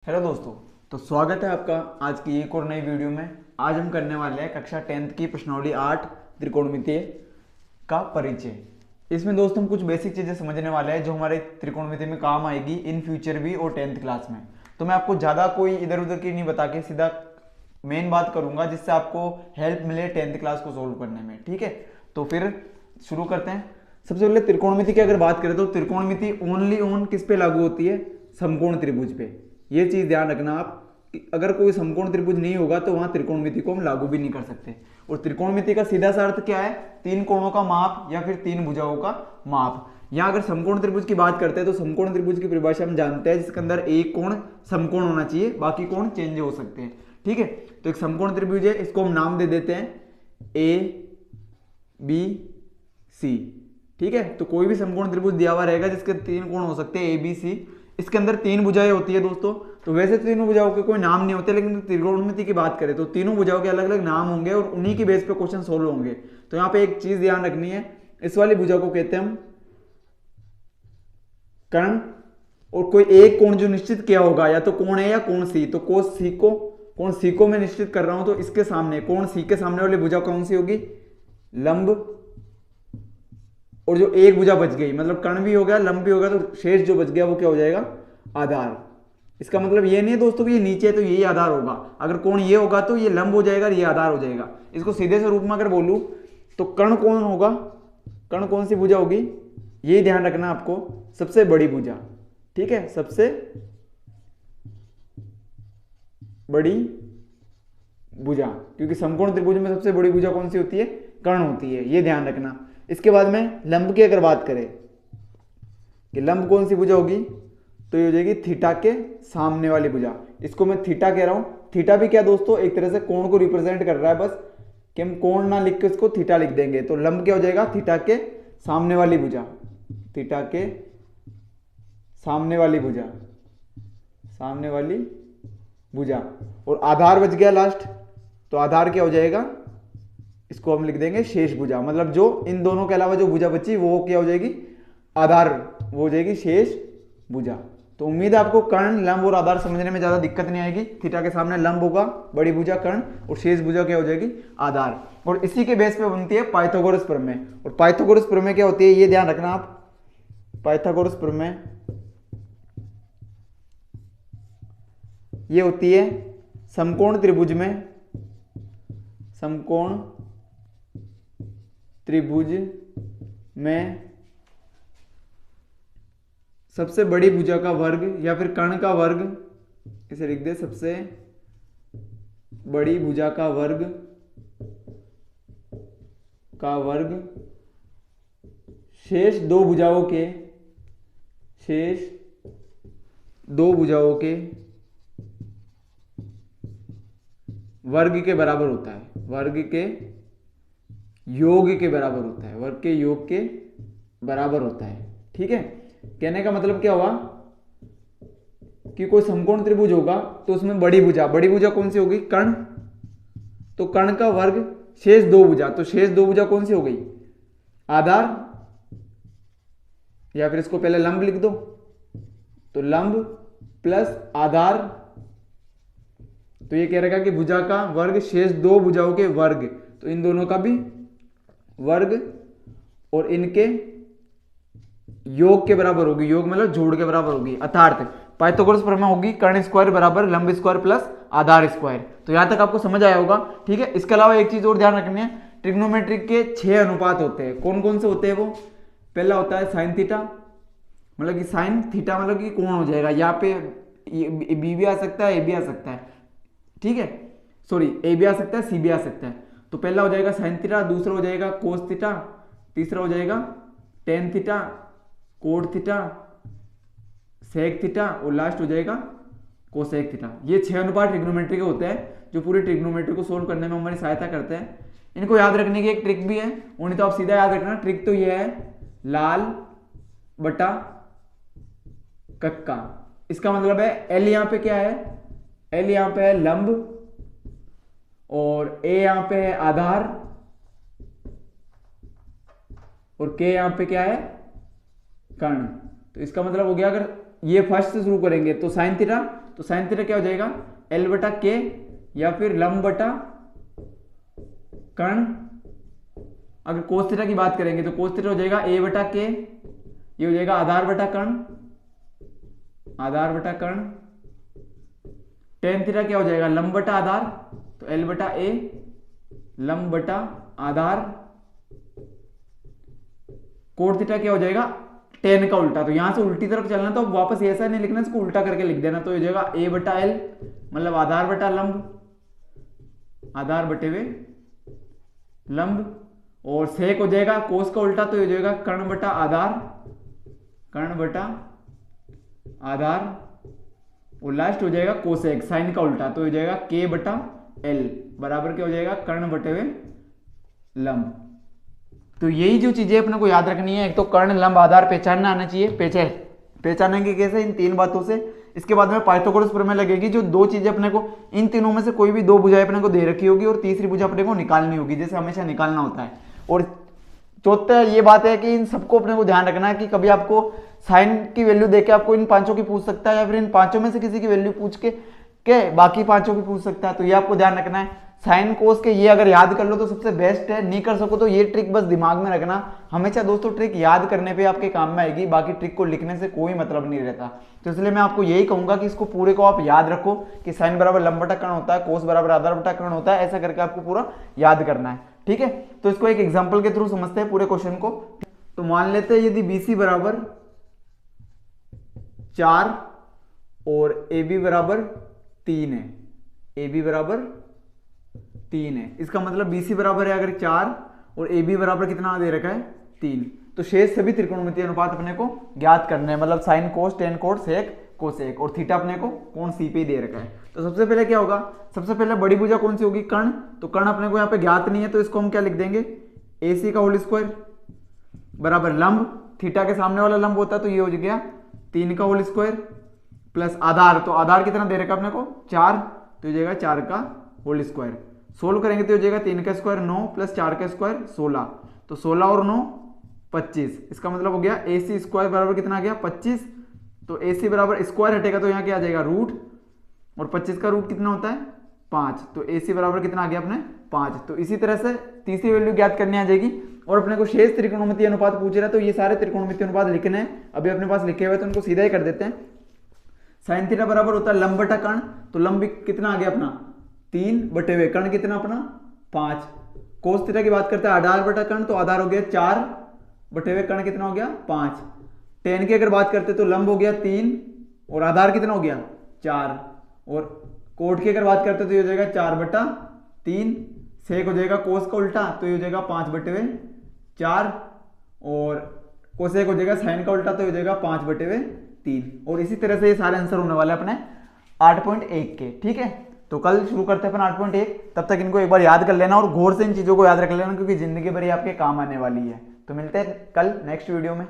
Hello दोस्तों। तो स्वागत है आपका आज की एक और नई वीडियो में। आज हम करने वाले हैं कक्षा 10th की प्रश्नावली 8 त्रिकोणमितीय का परिचय। इसमें दोस्तों हम कुछ बेसिक चीज़ें समझने वाले हैं जो हमारे त्रिकोणमिति में काम आएगी इन फ्यूचर भी और 10th क्लास में। तो मैं आपको ज़्यादा कोई इधर उधर की नहीं बता के सीधा मेन बात करूंगा जिससे आपको हेल्प मिले 10th क्लास को सोल्व करने में। ठीक है, तो फिर शुरू करते हैं। सबसे पहले त्रिकोणमिति की अगर बात करें तो त्रिकोणमिति ओनली ऑन किस पे लागू होती है? समकोण त्रिभुज पे। ये चीज ध्यान रखना आप कि अगर कोई समकोण त्रिभुज नहीं होगा तो वहां त्रिकोणमिति को हम लागू भी नहीं कर सकते। और त्रिकोणमिति का सीधा सा अर्थ क्या है? तीन कोणों का माप या फिर तीन भुजाओं का माप। यहां अगर समकोण त्रिभुज की बात करते हैं तो समकोण त्रिभुज की परिभाषा हम जानते हैं जिसके अंदर एक कोण समकोण होना चाहिए, बाकी कोण चेंज हो सकते हैं। ठीक है, तो एक समकोण त्रिभुज है, इसको हम नाम दे देते हैं ए बी सी। ठीक है, तो कोई भी समकोण त्रिभुज दिया हुआ रहेगा जिसके तीन कोण हो सकते हैं ए बी सी। इसके अंदर तीन भुजाएं होती है दोस्तों। तो वैसे तीनों भुजाओं के कोई नाम नहीं होते, लेकिन त्रिकोणमिति की बात करें तो तीनों भुजाओं के अलग अलग नाम होंगे और उन्हीं की बेस पे क्वेश्चन सोल्व होंगे। तो यहाँ पे एक चीज ध्यान रखनी है, इस वाली भुजा को कहते हैं हम कर्ण। और कोई एक कोण जो निश्चित किया होगा या तो कोण है या कोण सी, तो कोण सी को मैं निश्चित कर रहा हूं तो इसके सामने कोण सी के सामने वाली भुजा कौन सी होगी? लंब। और जो एक भुजा बच गई मतलब कर्ण भी हो गया लंब भी हो गया तो शेष जो बच गया वो क्या हो जाएगा? आधार। इसका मतलब ये नहीं है दोस्तों कि ये नीचे है तो यही आधार होगा। अगर कोण ये होगा तो ये लंब हो जाएगा और ये आधार हो जाएगा। इसको सीधे से रूप में अगर बोलूं तो कर्ण कौन होगा? कर्ण कौन सी भुजा होगी? ये ध्यान रखना आपको, सबसे बड़ी भुजा। ठीक है, सबसे बड़ी भुजा, क्योंकि समकोण त्रिभुज में सबसे बड़ी भुजा कौन सी होती है? कर्ण होती है, ये ध्यान रखना। इसके बाद में लंब की अगर बात करें कि लंब कौन सी भुजा होगी तो ये हो जाएगी थीटा के सामने वाली भुजा। इसको मैं थीटा कह रहा हूं। थीटा भी क्या दोस्तों? एक तरह से कोण को रिप्रेजेंट कर रहा है, बस कि हम कोण ना लिख के इसको थीटा लिख देंगे। तो लंब क्या हो जाएगा? थीटा के सामने वाली भुजा। थीटा के सामने वाली भुजा, सामने वाली भुजा। और आधार बच गया लास्ट, तो आधार क्या हो जाएगा? इसको हम लिख देंगे शेष भुजा। मतलब जो इन दोनों के अलावा जो भुजा बची वो क्या हो जाएगी? आधार, वो हो जाएगी शेष भुजा। तो उम्मीद है आपको कर्ण लंब और आधार समझने में ज्यादा दिक्कत नहीं आएगी। थीटा के सामने लंब होगा, बड़ी भुजा कर्ण, और शेष भुजा क्या हो जाएगी? आधार। और इसी के बेस पे बनती है पाइथागोरस प्रमेय। और पाइथागोरस प्रमेय क्या होती है ये ध्यान रखना आप। पाइथागोरस प्रमेय ये होती है समकोण त्रिभुज में, समकोण त्रिभुज में सबसे बड़ी भुजा का वर्ग या फिर कर्ण का वर्ग, इसे लिख दे सबसे बड़ी भुजा का वर्ग शेष दो भुजाओं के, शेष दो भुजाओं के वर्ग के बराबर होता है। वर्ग के योग के बराबर होता है, वर्ग के योग के बराबर होता है। ठीक है, कहने का मतलब क्या हुआ कि कोई समकोण त्रिभुज होगा तो उसमें बड़ी भुजा कौन सी होगी? कर्ण। तो कर्ण का वर्ग शेष दो भुजा, तो शेष दो भुजा कौन सी हो गई? आधार। या फिर इसको पहले लंब लिख दो, तो लंब प्लस आधार। तो ये कह रहा है कि भुजा का वर्ग शेष दो भुजाओं के वर्ग, तो इन दोनों का भी वर्ग और इनके योग के बराबर होगी। योग मतलब जोड़ के बराबर होगी। अर्थात पाइथागोरस प्रमेय होगी कर्ण स्क्वायर बराबर लंब स्क्वायर प्लस आधार स्क्वायर। तो यहां तक आपको समझ आया होगा। ठीक है, इसके अलावा एक चीज और ध्यान रखनी है, ट्रिग्नोमेट्री के 6 अनुपात होते हैं। कौन कौन से होते हैं वो? पहला होता है साइन थीटा, मतलब कि साइन थीटा मतलब कि कोण हो जाएगा। यहाँ पे बी भी आ सकता है, ए भी आ सकता है। ठीक है, सॉरी ए भी आ सकता है, सी भी आ सकता है। तो पहला हो जाएगा साइन थीटा, दूसरा हो जाएगा कोस थीटा, तीसरा हो जाएगा tan theta, cot theta, sec theta, और लास्ट हो जाएगा कोसेक थीटा। ये 6 अनुपात ट्रिग्नोमेट्री के होते हैं जो पूरी ट्रिग्नोमेट्री को सोल्व करने में हमारी सहायता करते हैं। इनको याद रखने की एक ट्रिक भी है, उन्हें तो आप सीधा याद रखना। ट्रिक तो ये है लाल बटा कक्का। इसका मतलब है एल यहां पे क्या है? एल यहां पे है लंब और ए यहां पे है आधार और के यहां पे क्या है? कर्ण। तो इसका मतलब हो गया, अगर ये फर्स्ट से शुरू करेंगे तो साइन थीटा, तो साइन थीटा क्या हो जाएगा, एल बटा के या फिर लंब बटा कर्ण। अगर कोस थीटा की बात करेंगे तो कोस थीटा हो जाएगा ए बटा के, ये हो जाएगा आधार बटा कर्ण, आधार बटा कर्ण। टेन थीटा क्या हो जाएगा, लंब बटा आधार, तो एल बटा ए लंब बटा आधार। कोट थीटा क्या हो जाएगा, टेन का उल्टा, तो यहां से उल्टी तरफ चलना तो वापस ऐसा नहीं लिखना, इसको उल्टा करके लिख देना, तो ये हो जाएगा ए बटा एल मतलब आधार बटा लंब, आधार बटे हुए लंब। और सेक हो जाएगा कोस का उल्टा, तो ये हो जाएगा कर्ण बटा आधार, कर्ण बटा आधार। और लास्ट हो जाएगा कोसेक साइन का उल्टा, तो हो जाएगा के बटा एल बराबर क्या हो जाएगा, कर्ण बटे हुए लंब। तो यही जो चीजें अपने को याद रखनी है, एक तो कर्ण लंब आधार पहचानना आना चाहिए, पहचानेंगे कैसे, इन तीन बातों से। इसके बाद में पाइथागोरस प्रमेय लगेगी, जो दो चीजें अपने को इन तीनों में से कोई भी दो भुजाएं अपने को दे रखी होगी और तीसरी भुजा अपने को निकालनी होगी, जैसे हमेशा निकालना होता है। और चौथा ये बात है कि इन सबको अपने को ध्यान रखना है कि कभी आपको साइन की वैल्यू देके आपको इन पांचों की पूछ सकता है, या फिर इन पांचों में से किसी की वैल्यू पूछ के बाकी पांचों की पूछ सकता है, तो ये आपको ध्यान रखना है। साइन कोस के ये अगर याद कर लो तो सबसे बेस्ट है, नहीं कर सको तो ये ट्रिक बस दिमाग में रखना। हमेशा दोस्तों ट्रिक याद करने पे आपके काम में आएगी, बाकी ट्रिक को लिखने से कोई मतलब नहीं रहता। तो इसलिए मैं आपको यही कहूंगा कि इसको पूरे को आप याद रखो कि साइन बराबर लंब बटा कर्ण होता है, कोस बराबर आधार बटा कर्ण होता है, ऐसा करके आपको पूरा याद करना है, ठीक है। तो इसको एक एग्जाम्पल के थ्रू समझते हैं पूरे क्वेश्चन को। तो मान लेते हैं यदि BC बराबर 4 और AB बराबर 3 है, AB बराबर 3 है, इसका मतलब BC बराबर है अगर 4 और AB बराबर कितना दे रखा है 3, तो शेष सभी त्रिकोणमितीय अनुपात अपने को ज्ञात करने हैं, मतलब sine cos tan cot sec cosec, और थीटा अपने को कोण C पे दे रखा है। तो सबसे पहले क्या होगा, सबसे पहले बड़ी भुजा कौन सी होगी, कर्ण। तो कर्ण अपने को यहाँ पे ज्ञात नहीं है, तो इसको हम क्या लिख देंगे, AC का होल स्क्वायर बराबर लंब, थीटा के सामने वाला लंब होता है तो ये हो गया 3 का होल स्क्वायर प्लस आधार, तो आधार कितना दे रखा है अपने को 4, तो ये जाएगा 4 का होल स्क्वायर। सोल्व करेंगे तो हो जाएगा 3 का स्क्वायर 9 प्लस 4 का स्क्वायर 16, तो 16 और 9 25, इसका मतलब हो गया AC स्क्वायर बराबर कितना आ गया 25। तो AC बराबर स्क्वायर हटेगा तो यहाँ क्या आ जाएगा रूट, और 25 का रूट कितना होता है 5, तो AC बराबर कितना आ गया अपने 5। तो इसी तरह से तीसरी वैल्यू ज्ञात करनी आ जाएगी। और अपने को शेष त्रिकोणमितीय अनुपात पूछ रहा है, तो ये सारे त्रिकोणमितीय अनुपात लिखने हैं, अभी अपने पास लिखे हुए तो उनको सीधा ही कर देते हैं। साइन थीटा बराबर होता है लंब बटा कर्ण, तो लंब कितना आ गया अपना 3 बटे हुए कर्ण कितना अपना 5। कोस थीटा की बात करते हैं आधार बटा कर्ण, तो आधार हो गया 4 बटे हुए कर्ण कितना हो गया 5। टेन की अगर बात करते तो लंब हो गया 3 और आधार कितना हो गया 4, और कोट की अगर बात करते तो ये हो जाएगा 4 बटा 3, सेक हो जाएगा कोस का उल्टा, तो ये हो जाएगा 5 बटे हुए 4, और कोसेक हो जाएगा साइन का उल्टा, तो ये हो जाएगा 5 बटे हुए 3। और इसी तरह से ये सारे आंसर होने वाले अपने 8.1 के, ठीक है। तो कल शुरू करते हैं अपन 8.1, तब तक इनको एक बार याद कर लेना और गौर से इन चीजों को याद रख लेना, क्योंकि जिंदगी भर ये आपके काम आने वाली है। तो मिलते हैं कल नेक्स्ट वीडियो में।